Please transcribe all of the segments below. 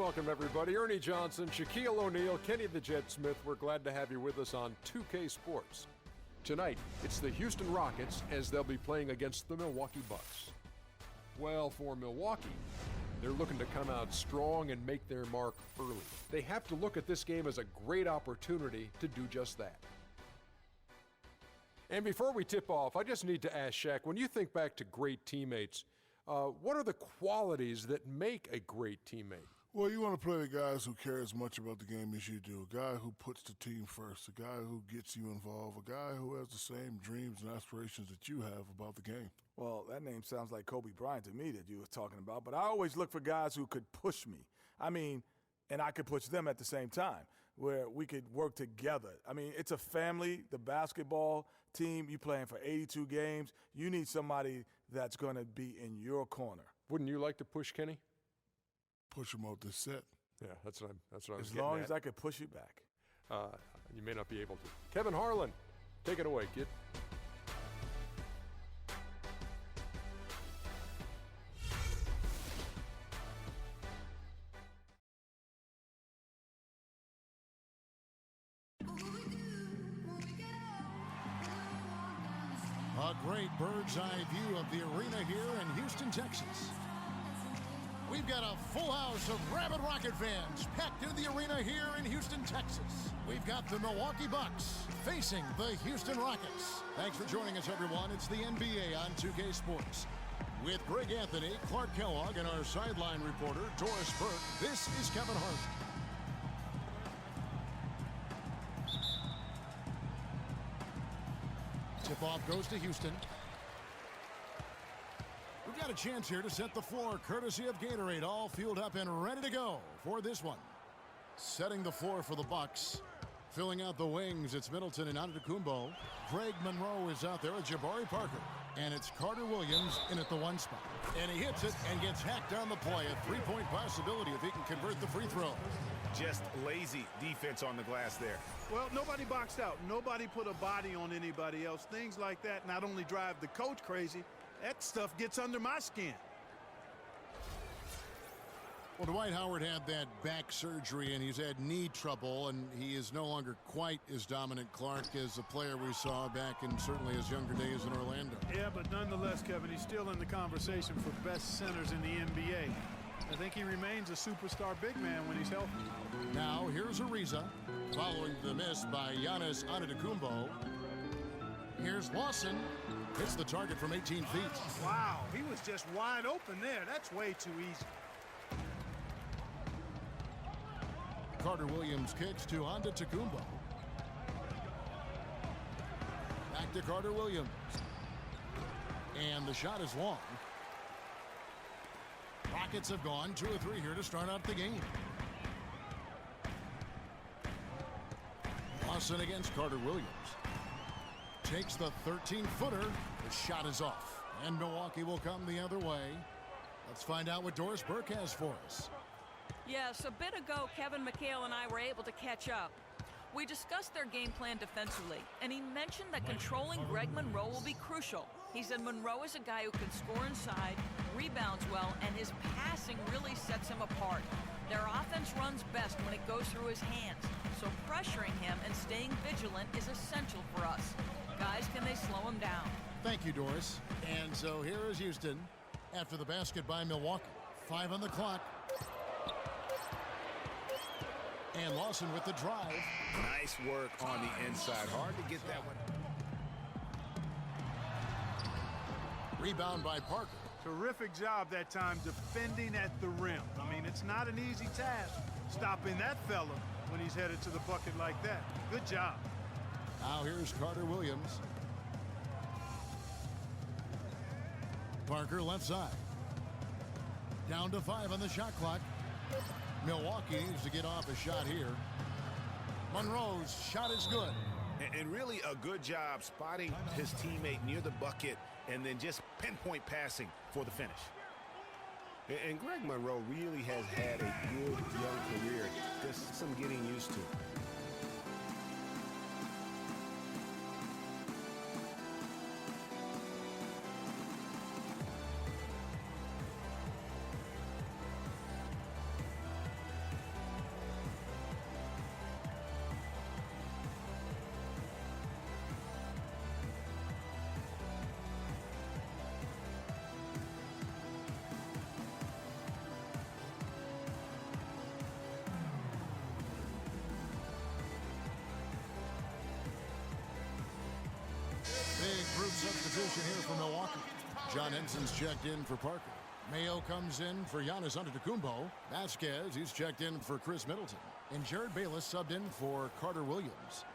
welcome, everybody. Ernie Johnson, Shaquille O'Neal, Kenny the Jet Smith. We're glad to have you with us on 2K Sports. Tonight, it's the Houston Rockets as they'll be playing against the Milwaukee Bucks. Well, for Milwaukee, they're looking to come out strong and make their mark early. They have to look at this game as a great opportunity to do just that. And before we tip off, I just need to ask Shaq, when you think back to great teammates, what are the qualities that make a great teammate? Well, you want to play the guys who care as much about the game as you do, a guy who puts the team first, a guy who gets you involved, a guy who has the same dreams and aspirations that you have about the game. Well, that name sounds like Kobe Bryant to me that you were talking about, but I always look for guys who could push me. And I could push them at the same time, where we could work together. It's a family, the basketball team, you playing for 82 games. You need somebody that's going to be in your corner. Wouldn't you like to push Kenny? Push him off this set. Yeah, that's what I was getting As long at. as I could push you back. You may not be able to. Kevin Harlan, take it away, kid. A great bird's eye view of the arena here in Houston, Texas. We've got a full house of rabid Rocket fans packed into the arena here in Houston, Texas. We've got the Milwaukee Bucks facing the Houston Rockets. Thanks for joining us, everyone. It's the NBA on 2K Sports. With Greg Anthony, Clark Kellogg, and our sideline reporter, Doris Burke, this is Kevin Harlan. Tip-off goes to Houston. We've got a chance here to set the floor, courtesy of Gatorade, all fueled up and ready to go for this one. Setting the floor for the Bucks. Filling out the wings, it's Middleton and Antetokounmpo. Greg Monroe is out there with Jabari Parker. And it's Carter Williams in at the one spot. And he hits it and gets hacked on the play. A three-point possibility if he can convert the free throw. Just lazy defense on the glass there. Well, nobody boxed out. Nobody put a body on anybody else. Things like that not only drive the coach crazy, that stuff gets under my skin. Well, Dwight Howard had that back surgery, and he's had knee trouble, and he is no longer quite as dominant, Clark, as the player we saw back in certainly his younger days in Orlando. Yeah, but nonetheless, Kevin, he's still in the conversation for best centers in the NBA. I think he remains a superstar big man when he's healthy. Now, here's Ariza, following the miss by Giannis Antetokounmpo. Here's Lawson. Hits the target from 18 feet. Wow, he was just wide open there. That's way too easy. Carter Williams kicks to Antetokounmpo. Back to Carter Williams. And the shot is long. Rockets have gone 2 or 3 here to start out the game. Lawson against Carter Williams. Takes the 13-footer. The shot is off. And Milwaukee will come the other way. Let's find out what Doris Burke has for us. Yes, a bit ago, Kevin McHale and I were able to catch up. We discussed their game plan defensively, and he mentioned that controlling Greg Monroe will be crucial. He said Monroe is a guy who can score inside, rebounds well, and his passing really sets him apart. Their offense runs best when it goes through his hands, so pressuring him and staying vigilant is essential for us. Guys, can they slow him down? Thank you, Doris. And so here is Houston after the basket by Milwaukee. 5 on the clock. And Lawson with the drive. Nice work on the inside. Hard to get that one. Rebound by Parker. Terrific job that time defending at the rim. I mean, it's not an easy task stopping that fella when he's headed to the bucket like that. Good job. Now here's Carter Williams. Parker left side. Down to 5 on the shot clock. Milwaukee needs to get off a shot here. Monroe's shot is good. And really a good job spotting his teammate near the bucket and then just pinpoint passing for the finish. And Greg Monroe really has had a good young career. Just some getting used to. substitution here for Milwaukee. John Henson's checked in for Parker. Mayo comes in for Giannis Antetokounmpo. Vasquez, he's checked in for Chris Middleton. And Jared Bayless subbed in for Carter Williams.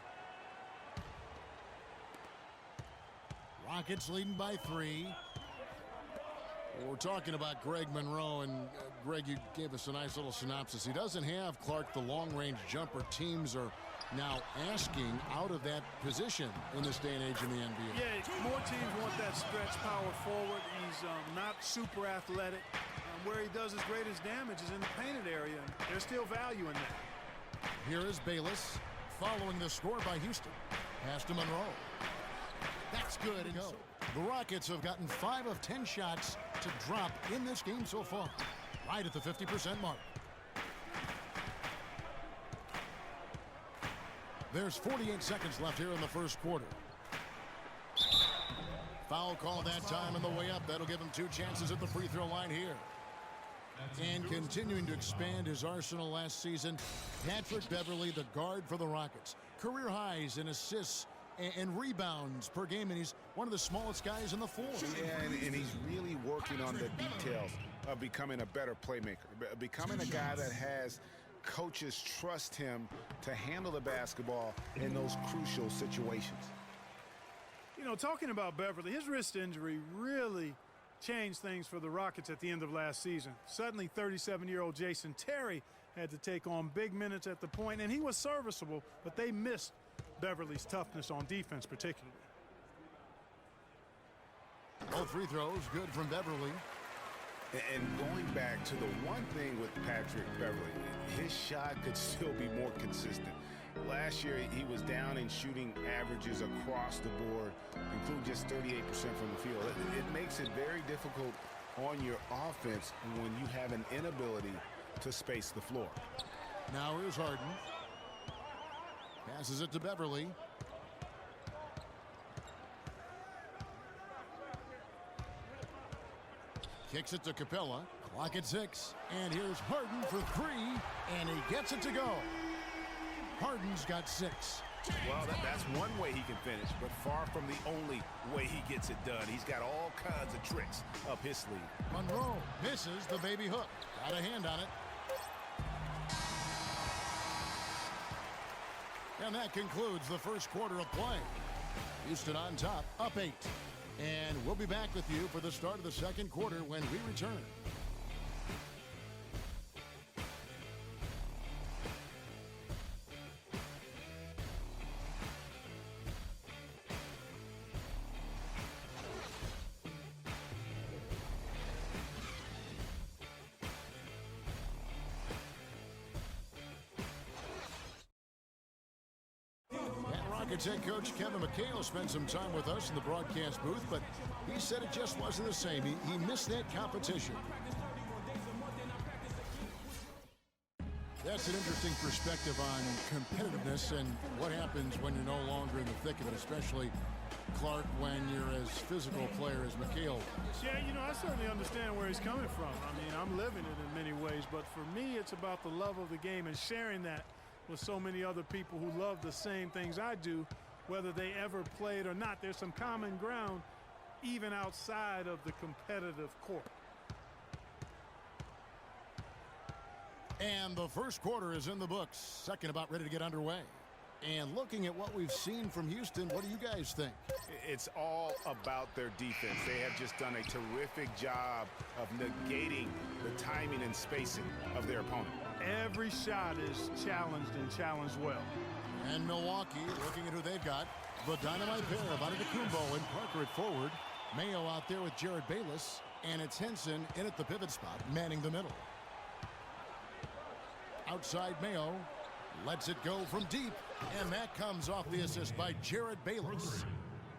Rockets leading by 3. We're talking about Greg Monroe, and Greg, you gave us a nice little synopsis. He doesn't have Clark, the long-range jumper. Teams are now asking out of that position in this day and age in the NBA. Yeah, more teams want that stretch power forward. He's not super athletic. Where he does his greatest damage is in the painted area, and there's still value in that. Here is Bayless following the score by Houston. Pass to Monroe. That's good and go. The Rockets have gotten 5 of 10 shots to drop in this game so far, right at the 50% mark. There's 48 seconds left here in the first quarter. Foul call that time on the way up. That'll give him 2 chances at the free throw line here. And continuing to expand his arsenal last season, Patrick Beverley, the guard for the Rockets. Career highs in assists and rebounds per game, and he's one of the smallest guys on the floor. Yeah, and he's really working on the details of becoming a better playmaker, becoming a guy that has coaches trust him to handle the basketball in those crucial situations. You know, talking about Beverley, his wrist injury really changed things for the Rockets at the end of last season. Suddenly, 37-year-old Jason Terry had to take on big minutes at the point, and he was serviceable, but they missed Beverley's toughness on defense particularly. All free throws good from Beverley. And going back to the one thing with Patrick Beverley, his shot could still be more consistent. Last year, he was down in shooting averages across the board, including just 38% from the field. It makes it very difficult on your offense when you have an inability to space the floor. Now here's Harden. Passes it to Beverley. Kicks it to Capella. Clock at 6. And here's Harden for 3. And he gets it to go. Harden's got 6. Well, that's one way he can finish, but far from the only way he gets it done. He's got all kinds of tricks up his sleeve. Monroe misses the baby hook. Got a hand on it. And that concludes the first quarter of play. Houston on top, up 8. And we'll be back with you for the start of the second quarter when we return. Rockets head coach Kevin McHale spent some time with us in the broadcast booth, but he said it just wasn't the same. He missed that competition. That's an interesting perspective on competitiveness and what happens when you're no longer in the thick of it, especially, Clark, when you're as physical a player as McHale. Yeah, you know, I certainly understand where he's coming from. I mean, I'm living it in many ways, but for me, it's about the love of the game and sharing that with so many other people who love the same things I do, whether they ever played or not. There's some common ground even outside of the competitive court. And the first quarter is in the books. Second about ready to get underway. And looking at what we've seen from Houston, what do you guys think? It's all about their defense. They have just done a terrific job of negating the timing and spacing of their opponent. Every shot is challenged and challenged well. And Milwaukee, looking at who they've got, the dynamite pair of Antetokounmpo and Parker at forward. Mayo out there with Jared Bayless, and it's Henson in at the pivot spot, manning the middle. Outside Mayo, lets it go from deep, and that comes off the assist by Jared Bayless.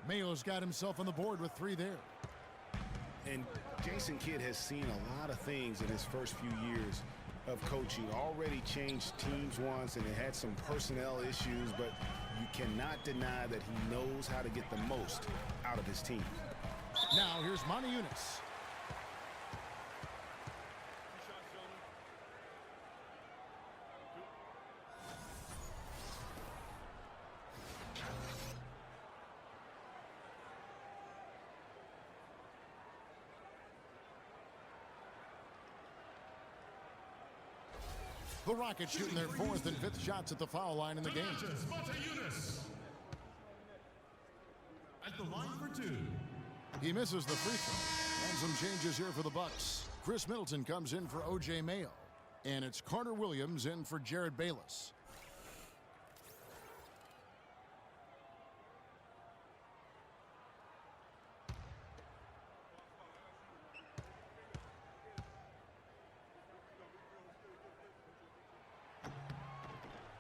Mayo's got himself on the board with 3 there. And Jason Kidd has seen a lot of things in his first few years of coaching. Already changed teams once, and it had some personnel issues, but you cannot deny that he knows how to get the most out of his team. Now here's Monty Eunice. The Rockets shooting their 4th and 5th shots at the foul line in the game. At the line for 2. He misses the free throw. And some changes here for the Bucks. Chris Middleton comes in for O.J. Mayo. And it's Carter Williams in for Jared Bayless.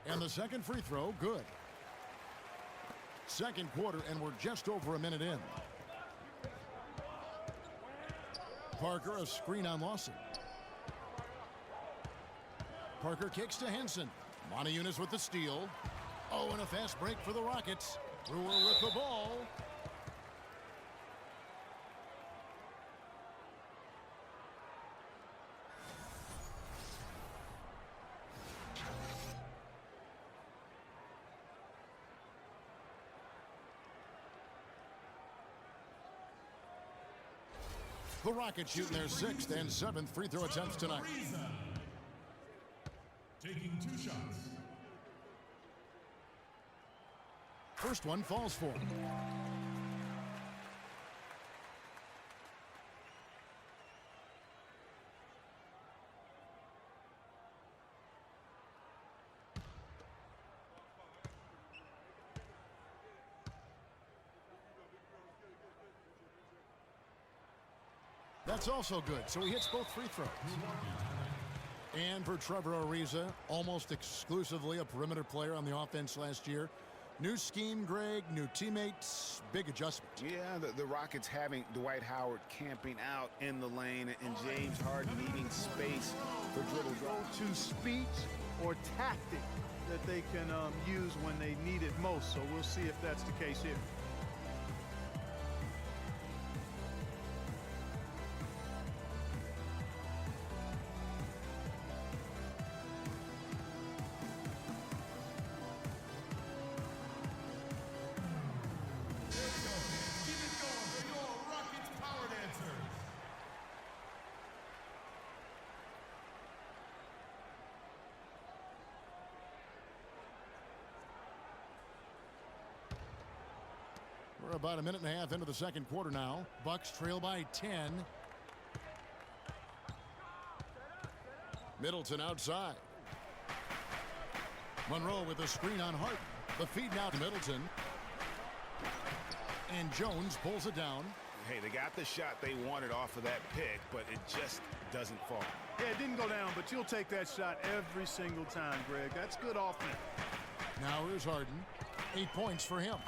And the second free throw, good. Second quarter, and we're just over a minute in. Parker, a screen on Lawson. Parker kicks to Henson. Montejunas with the steal. Oh, and a fast break for the Rockets. Brewer with the ball. The Rockets shooting their 6th and 7th free throw attempts tonight. Taking 2 shots. First one falls for him. That's also good, so he hits both free throws. And for Trevor Ariza, almost exclusively a perimeter player on the offense last year. New scheme, Greg, new teammates, big adjustment. Yeah, the Rockets having Dwight Howard camping out in the lane and James Harden needing space for dribble drive. To speech or tactic that they can use when they need it most, so we'll see if that's the case here. We're about a minute and a half into the second quarter now. Bucks trail by 10. Middleton outside. Monroe with a screen on Harden. The feed now to Middleton. And Jones pulls it down. Hey, they got the shot they wanted off of that pick, but it just doesn't fall. Yeah, it didn't go down, but you'll take that shot every single time, Greg. That's good offense. Now here's Harden. 8 points for him.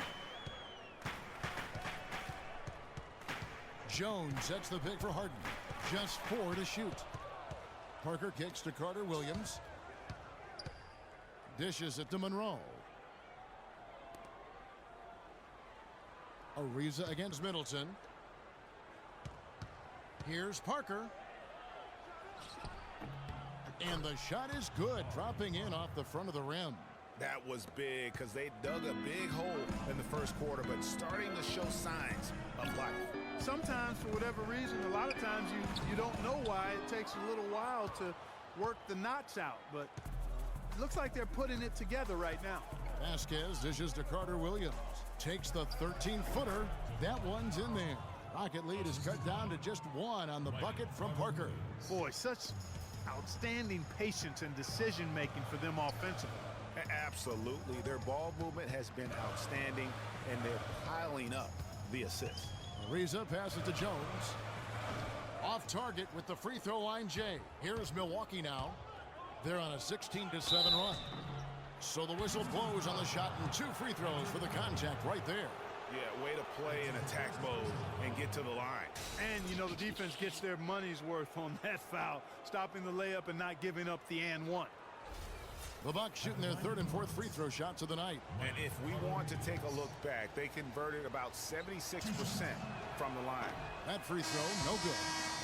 Jones sets the pick for Harden. Just 4 to shoot. Parker kicks to Carter Williams. Dishes it to Monroe. Ariza against Middleton. Here's Parker. And the shot is good, dropping in off the front of the rim. That was big because they dug a big hole in the first quarter, but starting to show signs of life. Sometimes, for whatever reason, a lot of times you don't know why. It takes a little while to work the knots out, but it looks like they're putting it together right now. Vasquez dishes to Carter Williams. Takes the 13-footer. That one's in there. Rocket lead is cut down to just 1 on the bucket from Parker. Boy, such outstanding patience and decision-making for them offensively. Absolutely. Their ball movement has been outstanding, and they're piling up the assists. Ariza passes to Jones. Off target with the free throw line, Jay. Here is Milwaukee now. They're on a 16-7 run. So the whistle blows on the shot and 2 free throws for the contact right there. Yeah, way to play in attack mode and get to the line. And, you know, the defense gets their money's worth on that foul, stopping the layup and not giving up the and one. The Bucks shooting their 3rd and 4th free throw shots of the night. And if we want to take a look back, they converted about 76% from the line. That free throw, no good.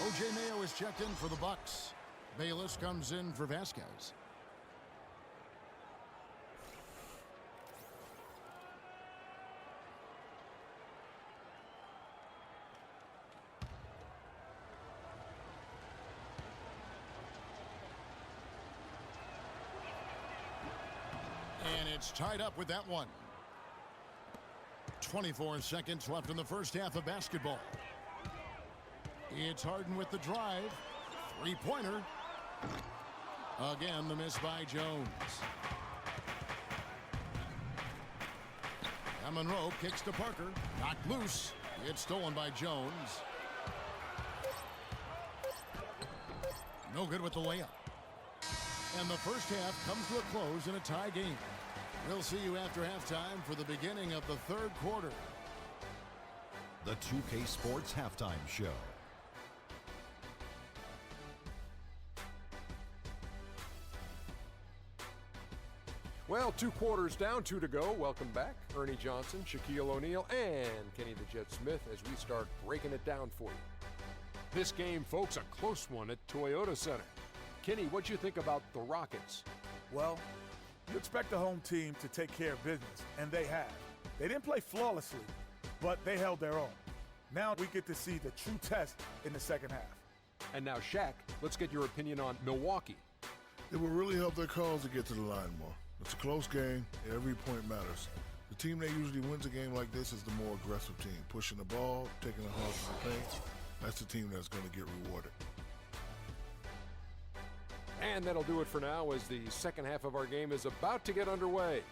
O.J. Mayo is checked in for the Bucks. Bayless comes in for Vasquez. And it's tied up with that one. 24 seconds left in the first half of basketball. It's Harden with the drive. Three-pointer. Again, the miss by Jones. And Monroe kicks to Parker. Knocked loose. It's stolen by Jones. No good with the layup. And the first half comes to a close in a tie game. We'll see you after halftime for the beginning of the third quarter. The 2K Sports Halftime Show. Well, 2 quarters down, 2 to go. Welcome back, Ernie Johnson, Shaquille O'Neal, and Kenny the Jet Smith as we start breaking it down for you. This game, folks, a close one at Toyota Center. Kenny, what'd you think about the Rockets? Well, you expect the home team to take care of business, and they have. They didn't play flawlessly, but they held their own. Now we get to see the true test in the second half. And now, Shaq, let's get your opinion on Milwaukee. It will really help their cause to get to the line more. It's a close game. Every point matters. The team that usually wins a game like this is the more aggressive team, pushing the ball, taking the hard to the paint. That's the team that's going to get rewarded. And that'll do it for now as the second half of our game is about to get underway.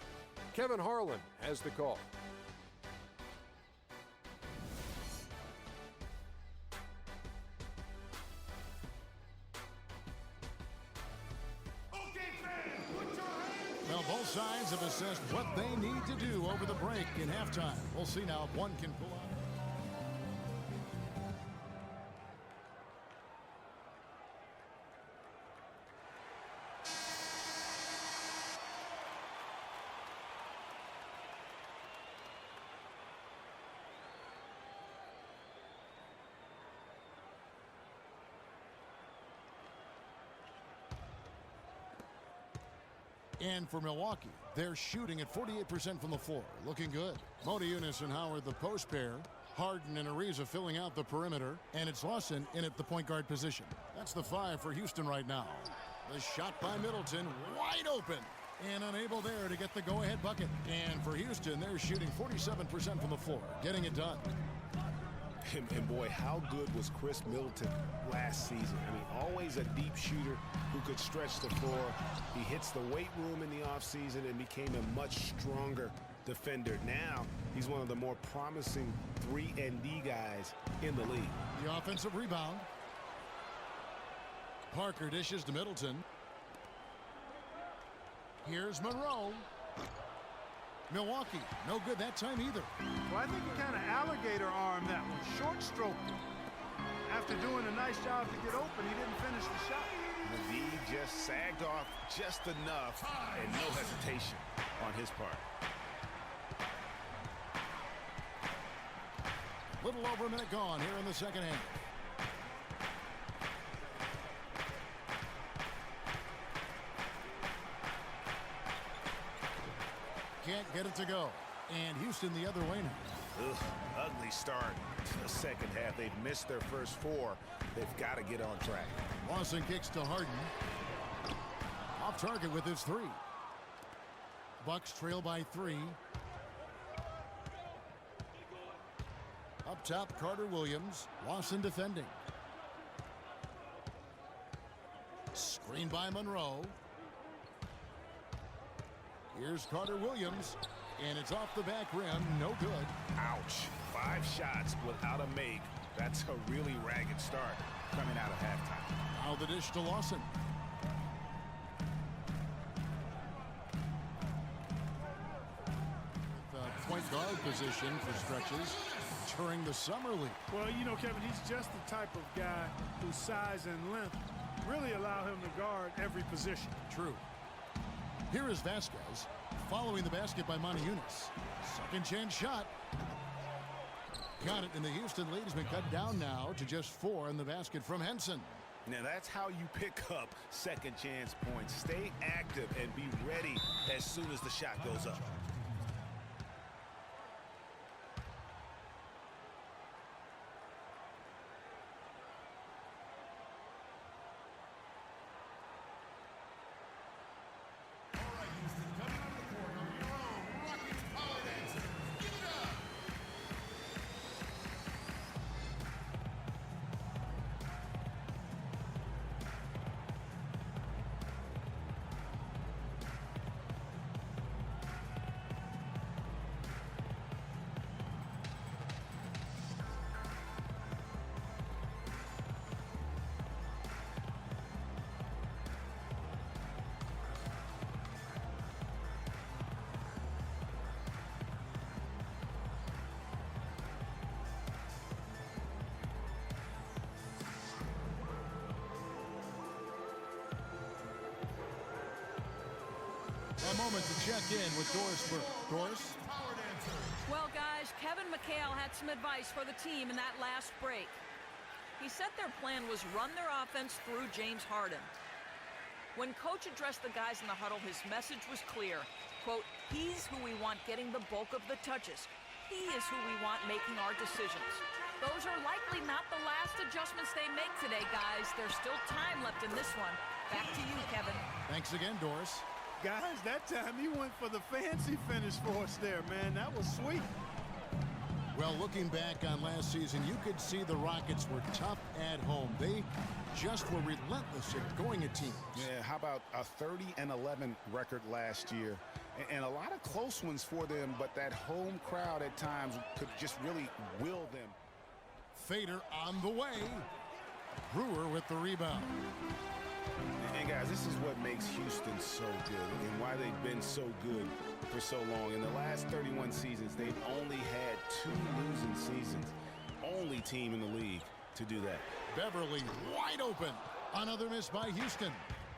Kevin Harlan has the call. Well, both sides have assessed what they need to do over the break in halftime. We'll see now if one can pull out. And for Milwaukee, they're shooting at 48% from the floor. Looking good. Modiunas and Howard, the post pair. Harden and Ariza filling out the perimeter. And it's Lawson in at the point guard position. That's the 5 for Houston right now. The shot by Middleton, wide open. And unable there to get the go-ahead bucket. And for Houston, they're shooting 47% from the floor. Getting it done. And boy, how good was Chris Middleton last season? I mean, always a deep shooter who could stretch the floor. He hits the weight room in the offseason and became a much stronger defender. Now, he's one of the more promising 3-and-D guys in the league. The offensive rebound. Parker dishes to Middleton. Here's Monroe. Milwaukee, no good that time either. Well, I think he kind of alligator armed that one, short stroked it. After doing a nice job to get open, he didn't finish the shot. Naveed just sagged off just enough and no hesitation on his part. Little over a minute gone here in the second half. Can't get it to go. And Houston the other way now. Ugh, ugly start to the second half. They've missed their first 4. They've got to get on track. Lawson kicks to Harden. Off target with his 3. Bucks trail by 3. Up top, Carter Williams. Lawson defending. Screen by Monroe. Here's Carter Williams, and it's off the back rim, no good. Ouch. 5 shots without a make. That's a really ragged start coming out of halftime. Now the dish to Lawson. The point guard position for stretches during the summer league. Well, you know, Kevin, he's just the type of guy whose size and length really allow him to guard every position. True. Here is Vasquez, following the basket by Modiunas. Second chance shot. Got it, and the Houston lead has been cut down now to just 4 in the basket from Henson. Now that's how you pick up second chance points. Stay active and be ready as soon as the shot goes up. A moment to check in with Doris Burke. Doris? Well, guys, Kevin McHale had some advice for the team in that last break. He said their plan was run their offense through James Harden. When coach addressed the guys in the huddle, his message was clear. Quote, he's who we want getting the bulk of the touches. He is who we want making our decisions. Those are likely not the last adjustments they make today, guys. There's still time left in this one. Back to you, Kevin. Thanks again, Doris. Guys, that time he went for the fancy finish for us there, man. That was sweet. Well, looking back on last season, you could see the Rockets were tough at home. They just were relentless at going at teams. Yeah, how about a 30-11 record last year? And a lot of close ones for them, but that home crowd at times could just really will them. Fader on the way. Brewer with the rebound. And guys, this is what makes Houston so good and why they've been so good for so long. In the last 31 seasons, they've only had 2 losing seasons. Only team in the league to do that. Beverly wide open. Another miss by Houston.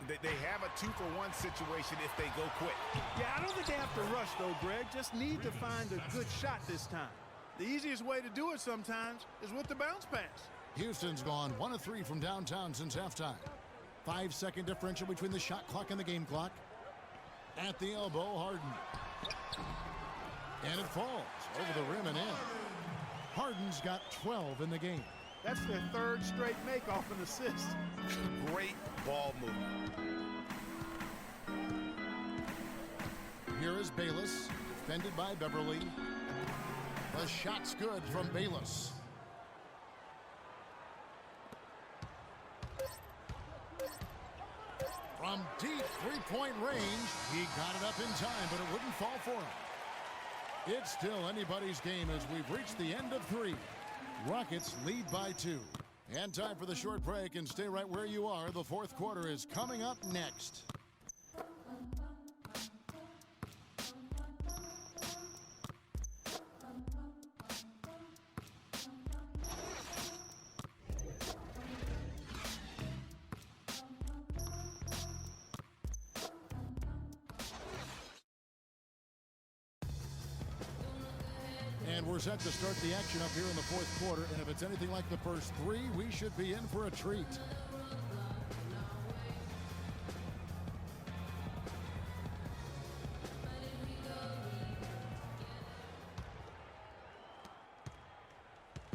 They have a 2-for-1 situation if they go quick. Yeah, I don't think they have to rush, though, Greg. Just need to find a good shot this time. The easiest way to do it sometimes is with the bounce pass. Houston's gone 1 of 3 from downtown since halftime. 5-second differential between the shot clock and the game clock. At the elbow, Harden. And it falls over the rim and in. Harden's got 12 in the game. That's their 3rd straight make-off and assist. Great ball movement. Here is Bayless, defended by Beverly. The shot's good from Bayless. From deep three-point range, he got it up in time, but it wouldn't fall for him. It's still anybody's game as we've reached the end of 3. Rockets lead by 2. And time for the short break, and stay right where you are. The 4th quarter is coming up next. And we're set to start the action up here in the 4th quarter. And if it's anything like the first 3, we should be in for a treat.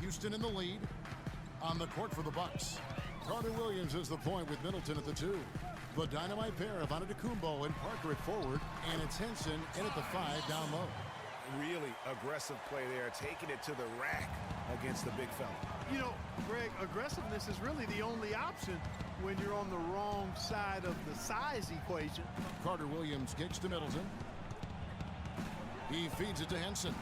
Houston in the lead. On the court for the Bucks. Carter Williams is the point with Middleton at the 2. The dynamite pair of Antetokounmpo and Parker at forward. And it's Henson in at the 5 down low. Really aggressive play there, taking it to the rack against the big fella. You know, Greg, aggressiveness is really the only option when you're on the wrong side of the size equation. Carter Williams kicks to Middleton. He feeds it to Henson.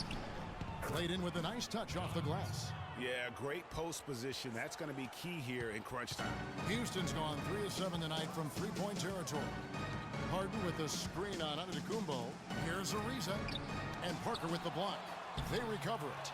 Played in with a nice touch off the glass. Yeah, great post position. That's going to be key here in crunch time. Houston's gone 3 of 7 tonight from three-point territory. Harden with the screen on Antetokounmpo. Here's Ariza. And Parker with the block. They recover it.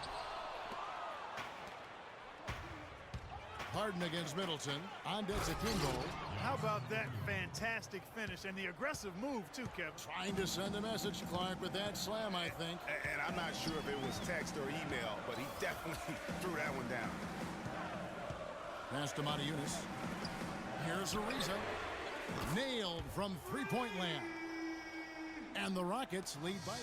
Harden against Middleton. On Antetokounmpo. How about that fantastic finish and the aggressive move, too, Kevin? Trying to send a message, Clark, with that slam, I think. And I'm not sure if it was text or email, but he definitely threw that one down. Pass to Matajunas. Here's Ariza. Nailed from three-point land. And the Rockets lead by...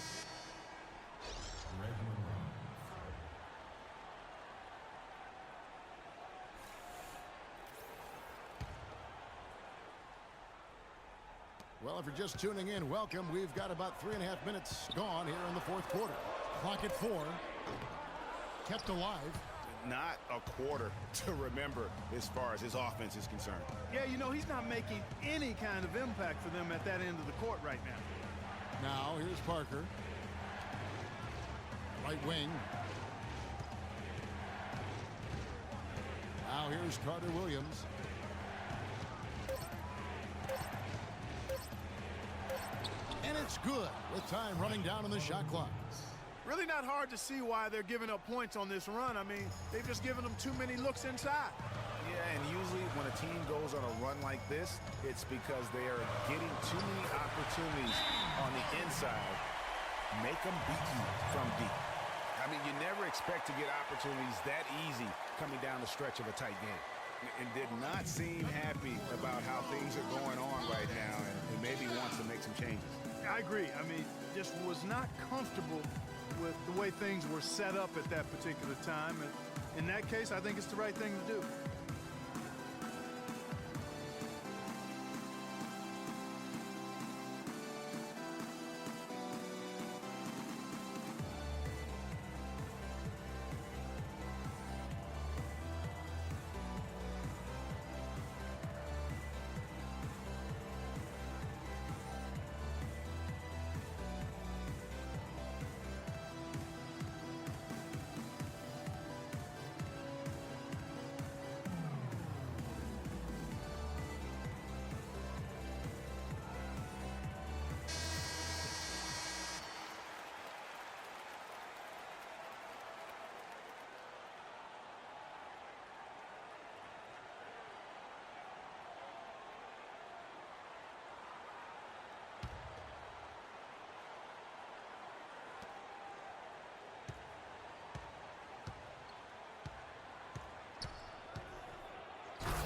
Well, if you're just tuning in, welcome. We've got about 3.5 minutes gone here in the 4th quarter. Clock at 4. Kept alive. Not a quarter to remember as far as his offense is concerned. Yeah, you know, he's not making any kind of impact for them at that end of the court right now. Now, here's Parker. Right wing. Now, here's Carter Williams. And it's good with time running down on the shot clock. Really not hard to see why they're giving up points on this run. I mean, they've just given them too many looks inside. Yeah, and usually when a team goes on a run like this, it's because they are getting too many opportunities on the inside, make them beat you from deep. I mean, you never expect to get opportunities that easy coming down the stretch of a tight game. And did not seem happy about how things are going on right now, and maybe wants to make some changes. I agree. I mean, just was not comfortable with the way things were set up at that particular time. And in that case, I think it's the right thing to do.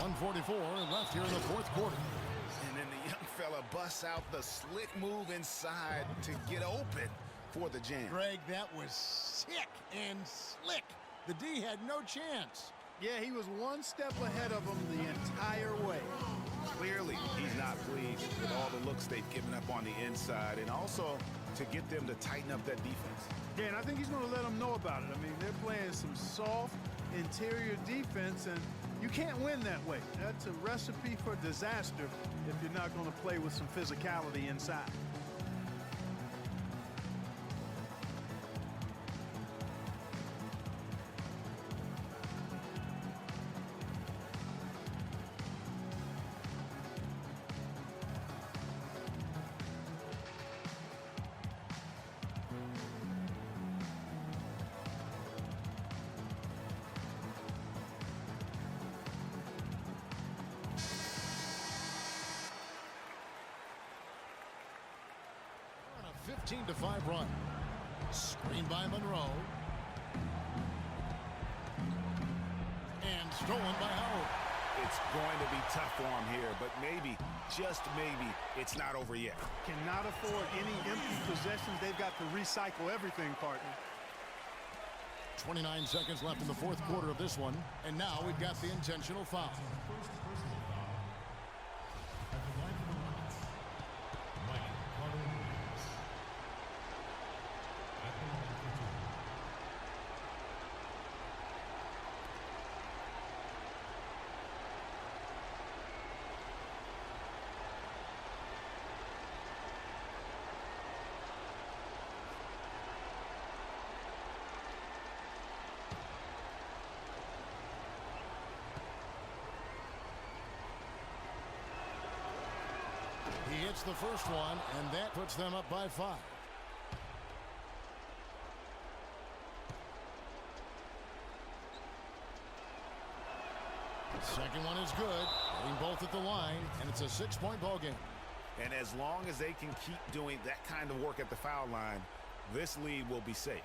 .144 left here in the fourth quarter. And then the young fella busts out the slick move inside to get open for the jam. Greg, that was sick and slick. The D had no chance. Yeah, he was one step ahead of him the entire way. Clearly, he's not pleased with all the looks they've given up on the inside, and also to get them to tighten up that defense. Yeah, and I think he's going to let them know about it. I mean, they're playing some soft interior defense, and you can't win that way. That's a recipe for disaster if you're not going to play with some physicality inside. On a 15-5 run. Screen by Monroe. And stolen by Howard. It's going to be tough for him here, but maybe, just maybe, it's not over yet. Cannot afford any empty possessions. They've got to recycle everything, partner. 29 seconds left in the fourth quarter of this one. And now we've got the intentional foul. First personal foul. At the line for the Rockets, Mike Carter-Williams. At the line for two. He hits the first one, and that puts them up by 5. Second one is good. Hitting both at the line, and it's a 6-point ball game. And as long as they can keep doing that kind of work at the foul line, this lead will be safe.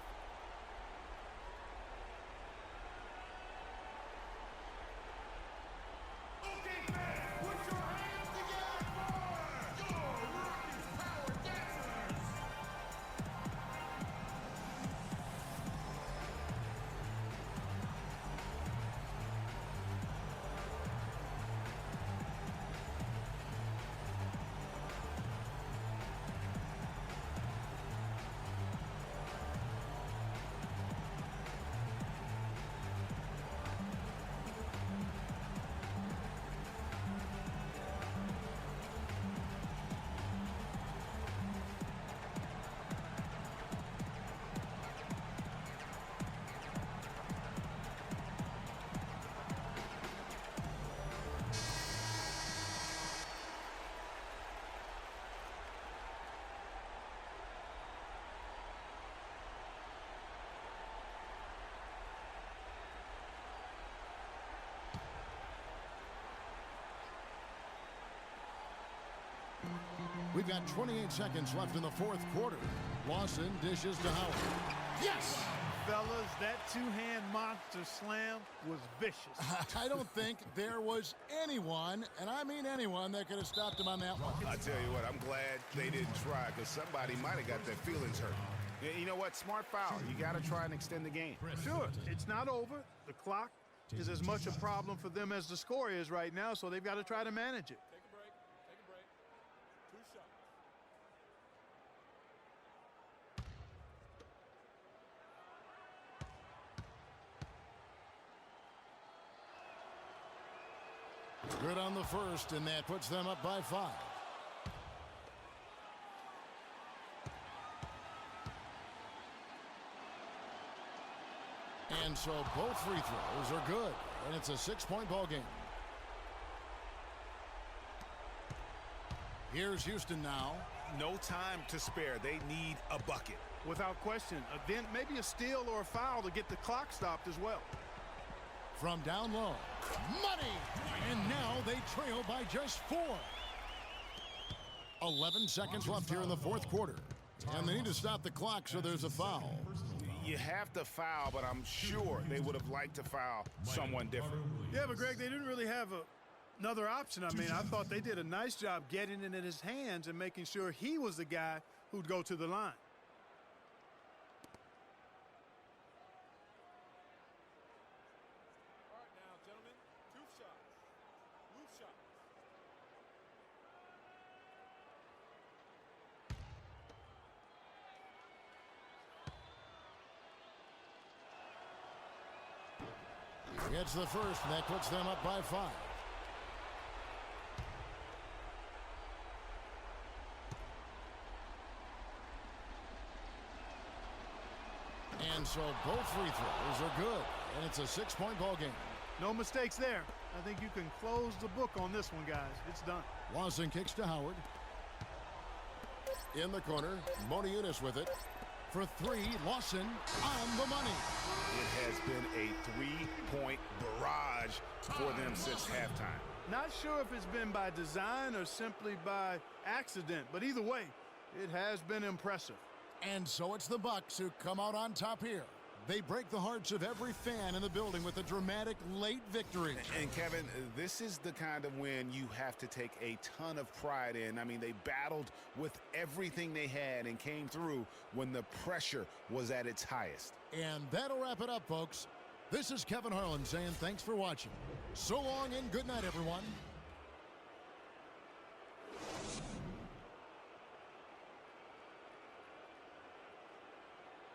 We've got 28 seconds left in the fourth quarter. Lawson dishes to Howard. Yes! Fellas, that two-hand monster slam was vicious. I don't think there was anyone, and I mean anyone, that could have stopped him on that one. I tell you what, I'm glad they didn't try, because somebody might have got their feelings hurt. You know what? Smart foul. You got to try and extend the game. Sure, it's not over. The clock is as much a problem for them as the score is right now, so they've got to try to manage it. Take a break. Take a break. 2 shots. Good on the first, and that puts them up by 5. And so both free throws are good, and it's a 6-point ball game. Here's Houston now. No time to spare. They need a bucket. Without question. Then maybe a steal or a foul to get the clock stopped as well. From down low. Money! And now they trail by just 4. 11 seconds left here in the fourth quarter. And they need to stop the clock, so there's a foul. You have to foul, but I'm sure they would have liked to foul someone different. Yeah, but Greg, they didn't really have another option. I mean, I thought they did a nice job getting it in his hands and making sure he was the guy who'd go to the line. All right, now, gentlemen, 2 shots. Loose shots. Gets the first, and that puts them up by 5. And so both free throws are good, and it's a 6-point ball game. No mistakes there. I think you can close the book on this one, guys. It's done. Lawson kicks to Howard. In the corner, Moniunas with it. For 3, Lawson on the money. It has been a 3-point barrage for them since halftime. Not sure if it's been by design or simply by accident, but either way, it has been impressive. And so it's the Bucks who come out on top here. They break the hearts of every fan in the building with a dramatic late victory. And Kevin, this is the kind of win you have to take a ton of pride in. I mean, they battled with everything they had and came through when the pressure was at its highest. And that'll wrap it up, folks. This is Kevin Harlan saying thanks for watching. So long and good night, everyone.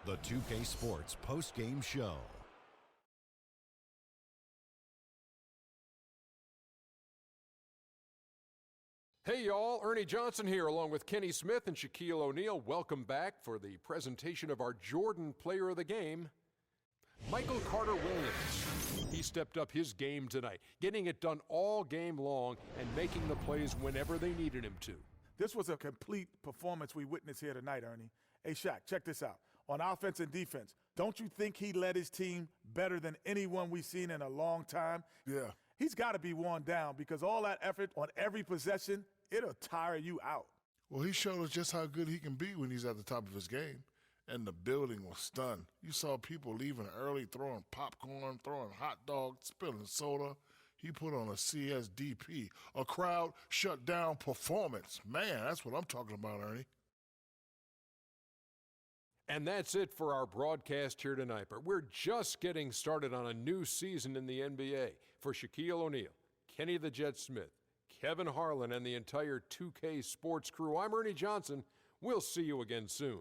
The 2K Sports post-game show. Hey, y'all. Ernie Johnson here, along with Kenny Smith and Shaquille O'Neal. Welcome back for the presentation of our Jordan Player of the Game, Michael Carter Williams. He stepped up his game tonight, getting it done all game long and making the plays whenever they needed him to. This was a complete performance we witnessed here tonight, Ernie. Hey, Shaq, check this out. On offense and defense, don't you think he led his team better than anyone we've seen in a long time? Yeah. He's got to be worn down because all that effort on every possession, it'll tire you out. Well, he showed us just how good he can be when he's at the top of his game. And the building was stunned. You saw people leaving early, throwing popcorn, throwing hot dogs, spilling soda. He put on a CSDP, a crowd shut down performance. Man, that's what I'm talking about, Ernie. And that's it for our broadcast here tonight. But we're just getting started on a new season in the NBA. For Shaquille O'Neal, Kenny the Jet Smith, Kevin Harlan, and the entire 2K Sports crew, I'm Ernie Johnson. We'll see you again soon.